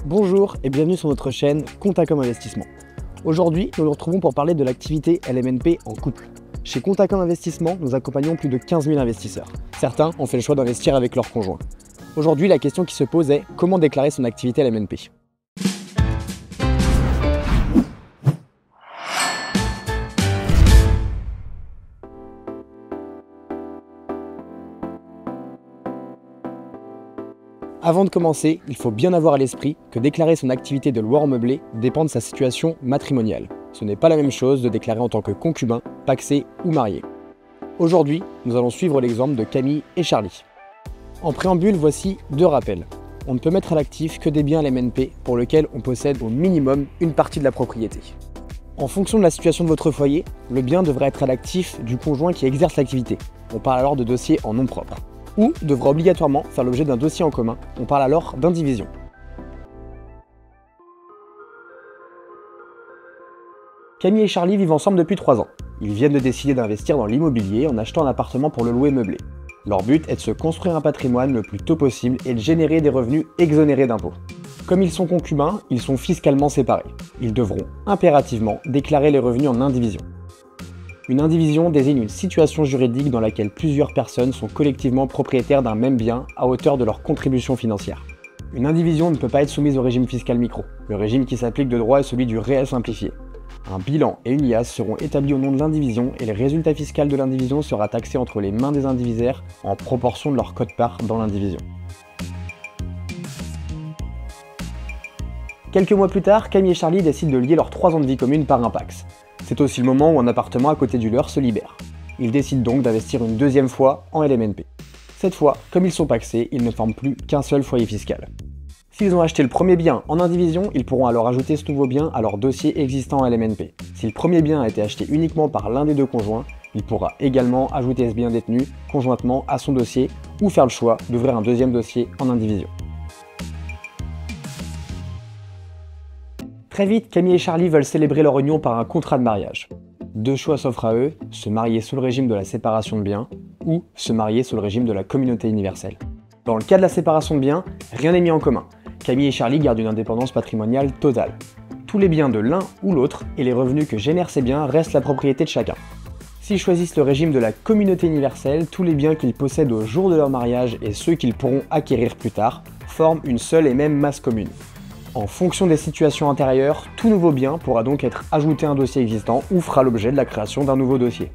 Bonjour et bienvenue sur notre chaîne Contacom Investissement. Aujourd'hui, nous nous retrouvons pour parler de l'activité LMNP en couple. Chez Contacom Investissement, nous accompagnons plus de 15 000 investisseurs. Certains ont fait le choix d'investir avec leur conjoint. Aujourd'hui, la question qui se pose est comment déclarer son activité LMNP. Avant de commencer, il faut bien avoir à l'esprit que déclarer son activité de loueur en meublé dépend de sa situation matrimoniale. Ce n'est pas la même chose de déclarer en tant que concubin, pacsé ou marié. Aujourd'hui, nous allons suivre l'exemple de Camille et Charlie. En préambule, voici deux rappels. On ne peut mettre à l'actif que des biens LMNP pour lesquels on possède au minimum une partie de la propriété. En fonction de la situation de votre foyer, le bien devrait être à l'actif du conjoint qui exerce l'activité. On parle alors de dossier en nom propre. Ou devra obligatoirement faire l'objet d'un dossier en commun. On parle alors d'indivision. Camille et Charlie vivent ensemble depuis 3 ans. Ils viennent de décider d'investir dans l'immobilier en achetant un appartement pour le louer meublé. Leur but est de se construire un patrimoine le plus tôt possible et de générer des revenus exonérés d'impôts. Comme ils sont concubins, ils sont fiscalement séparés. Ils devront impérativement déclarer les revenus en indivision. Une indivision désigne une situation juridique dans laquelle plusieurs personnes sont collectivement propriétaires d'un même bien à hauteur de leur contribution financière. Une indivision ne peut pas être soumise au régime fiscal micro. Le régime qui s'applique de droit est celui du réel simplifié. Un bilan et une IAS seront établis au nom de l'indivision et le résultat fiscal de l'indivision sera taxé entre les mains des indivisaires en proportion de leur quote-part dans l'indivision. Quelques mois plus tard, Camille et Charlie décident de lier leurs 3 ans de vie commune par un PACS. C'est aussi le moment où un appartement à côté du leur se libère. Ils décident donc d'investir une deuxième fois en LMNP. Cette fois, comme ils sont pacsés, ils ne forment plus qu'un seul foyer fiscal. S'ils ont acheté le premier bien en indivision, ils pourront alors ajouter ce nouveau bien à leur dossier existant en LMNP. Si le premier bien a été acheté uniquement par l'un des deux conjoints, il pourra également ajouter ce bien détenu conjointement à son dossier ou faire le choix d'ouvrir un deuxième dossier en indivision. Très vite, Camille et Charlie veulent célébrer leur union par un contrat de mariage. Deux choix s'offrent à eux, se marier sous le régime de la séparation de biens ou se marier sous le régime de la communauté universelle. Dans le cas de la séparation de biens, rien n'est mis en commun. Camille et Charlie gardent une indépendance patrimoniale totale. Tous les biens de l'un ou l'autre et les revenus que génèrent ces biens restent la propriété de chacun. S'ils choisissent le régime de la communauté universelle, tous les biens qu'ils possèdent au jour de leur mariage et ceux qu'ils pourront acquérir plus tard forment une seule et même masse commune. En fonction des situations antérieures, tout nouveau bien pourra donc être ajouté à un dossier existant ou fera l'objet de la création d'un nouveau dossier.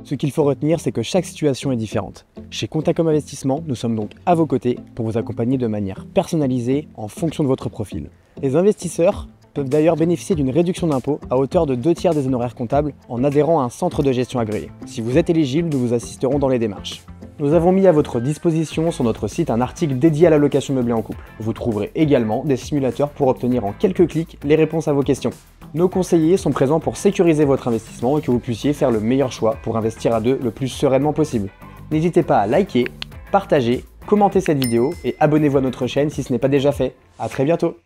Ce qu'il faut retenir, c'est que chaque situation est différente. Chez Contacom Investissement, nous sommes donc à vos côtés pour vous accompagner de manière personnalisée en fonction de votre profil. Les investisseurs peuvent d'ailleurs bénéficier d'une réduction d'impôt à hauteur de 2/3 des honoraires comptables en adhérant à un centre de gestion agréé. Si vous êtes éligible, nous vous assisterons dans les démarches. Nous avons mis à votre disposition sur notre site un article dédié à la location meublée en couple. Vous trouverez également des simulateurs pour obtenir en quelques clics les réponses à vos questions. Nos conseillers sont présents pour sécuriser votre investissement et que vous puissiez faire le meilleur choix pour investir à deux le plus sereinement possible. N'hésitez pas à liker, partager, commenter cette vidéo et abonnez-vous à notre chaîne si ce n'est pas déjà fait. À très bientôt.